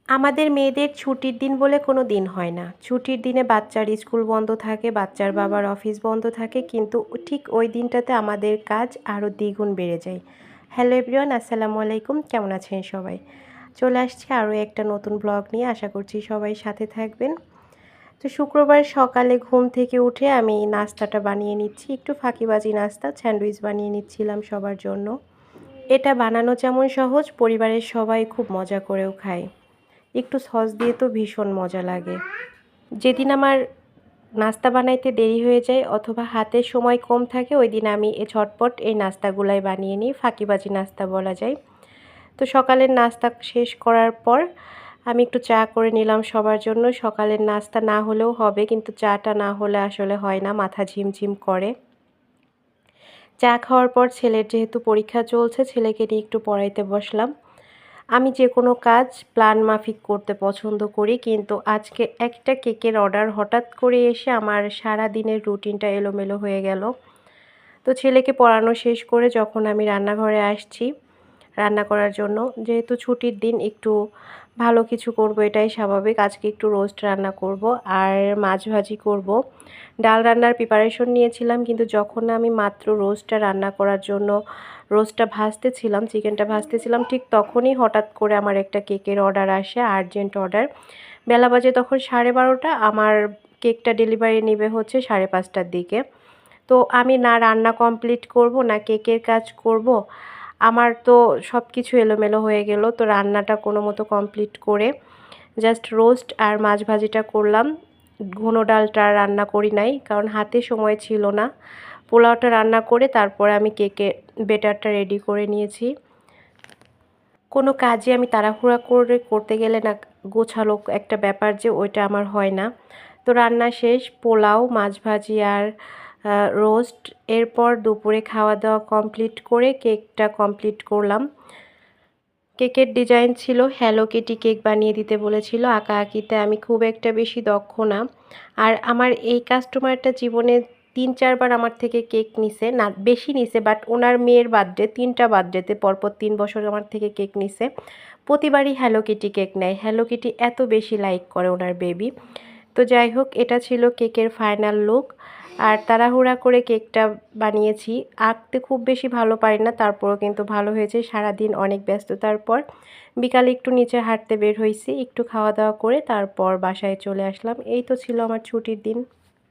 আমাদের মেয়েদের ছুটির দিন বলে কোনো দিন হয় না। ছুটির দিনে বাচ্চার স্কুল বন্ধ থাকে, বাচ্চার বাবার অফিস বন্ধ থাকে, কিন্তু ঠিক ওই দিনটাতে আমাদের কাজ আরও দ্বিগুণ বেড়ে যায়। হ্যালো এভরিওয়ান, আসসালামু আলাইকুম। কেমন আছেন সবাই? চলে আসছি আরও একটা নতুন ব্লগ নিয়ে। আশা করছি সবাই সাথে থাকবেন। তো শুক্রবার সকালে ঘুম থেকে উঠে আমি নাস্তাটা বানিয়ে নিচ্ছি। একটু ফাঁকিবাজি নাস্তা, স্যান্ডউইচ বানিয়ে নিচ্ছিলাম সবার জন্য। এটা বানানো যেমন সহজ, পরিবারের সবাই খুব মজা করেও খায়। একটু সস দিয়ে তো ভীষণ মজা লাগে। যেদিন আমার নাস্তা বানাইতে দেরি হয়ে যায় অথবা হাতে সময় কম থাকে, ওই দিন আমি ঝটপট এই নাস্তাগুলাই বানিয়ে নিই। ফাঁকিবাজি নাস্তা বলা যায়। তো সকালের নাস্তা শেষ করার পর আমি একটু চা করে নিলাম সবার জন্য। সকালের নাস্তা না হলেও হবে, কিন্তু চাটা না হলে আসলে হয় না, মাথা ঝিমঝিম করে। চা খাওয়ার পর ছেলের যেহেতু পরীক্ষা চলছে, ছেলেকে নিয়ে একটু পড়াইতে বসলাম। আমি যে কোনো কাজ প্ল্যান মাফিক করতে পছন্দ করি, কিন্তু আজকে একটা কেকের অর্ডার হঠাৎ করে এসে আমার সারা দিনের রুটিনটা এলোমেলো হয়ে গেল। তো ছেলেকে পড়ানো শেষ করে যখন আমি রান্নাঘরে আসছি রান্না করার জন্য, যেহেতু ছুটির দিন একটু ভালো কিছু করব, এটাই স্বাভাবিক। আজকে একটু রোস্ট রান্না করব আর মাছ ভাজি করব। ডাল রান্নার প্রিপারেশন নিয়েছিলাম, কিন্তু যখন আমি মাত্র রোস্টটা রান্না করার জন্য রোস্টটা ভাজতেছিলাম, চিকেনটা ভাজতেছিলাম, ঠিক তখনই হঠাৎ করে আমার একটা কেকের অর্ডার আসে, আর্জেন্ট অর্ডার। বেলা বাজে তখন 12:30। আমার কেকটা ডেলিভারি নেবে হচ্ছে 5:30টার দিকে। তো আমি না রান্না কমপ্লিট করব না কেকের কাজ করব, আমার তো সব কিছু এলোমেলো হয়ে গেল। তো রান্নাটা কোনো মতো কমপ্লিট করে জাস্ট রোস্ট আর মাছ ভাজিটা করলাম। ঘন ডালটা রান্না করি নাই, কারণ হাতে সময় ছিল না। পোলাওটা রান্না করে তারপরে আমি কেকের বেটারটা রেডি করে নিয়েছি। কোনো কাজে আমি তাড়াহুড়া করে করতে গেলে না, গোছালো একটা ব্যাপার যে ওইটা আমার হয় না। তো রান্না শেষ, পোলাও, মাছ ভাজি আর রোস্ট। এরপর দুপুরে খাওয়া দাওয়া কমপ্লিট করে কেকটা কমপ্লিট করলাম। কেকের ডিজাইন ছিল হ্যালো কিটি কেক বানিয়ে দিতে বলেছিল। আঁকাআঁকিতে আমি খুব একটা বেশি দক্ষ না। আর আমার এই কাস্টমারটা জীবনে 3-4 বার আমার থেকে কেক নিছে, না বেশি নিছে, বাট ওনার মেয়ের বার্থডে, 3টা বার্থডেতে পরপর 3 বছর আমার থেকে কেক নিছে। প্রতিবারই হ্যালো কিটি কেক নেয়। হ্যালো কিটি এত বেশি লাইক করে ওনার বেবি। তো যাই হোক, এটা ছিল কেকের ফাইনাল লুক। আর তাড়াহুড়া করে কেকটা বানিয়েছি। আঁকতে খুব বেশি ভালো পারি না, তারপরও কিন্তু ভালো হয়েছে। সারাদিন অনেক ব্যস্ততার পর বিকালে একটু নিচে হাঁটতে বের হইছি, একটু খাওয়া দাওয়া করে তারপর বাসায় চলে আসলাম। এই তো ছিল আমার ছুটির দিন।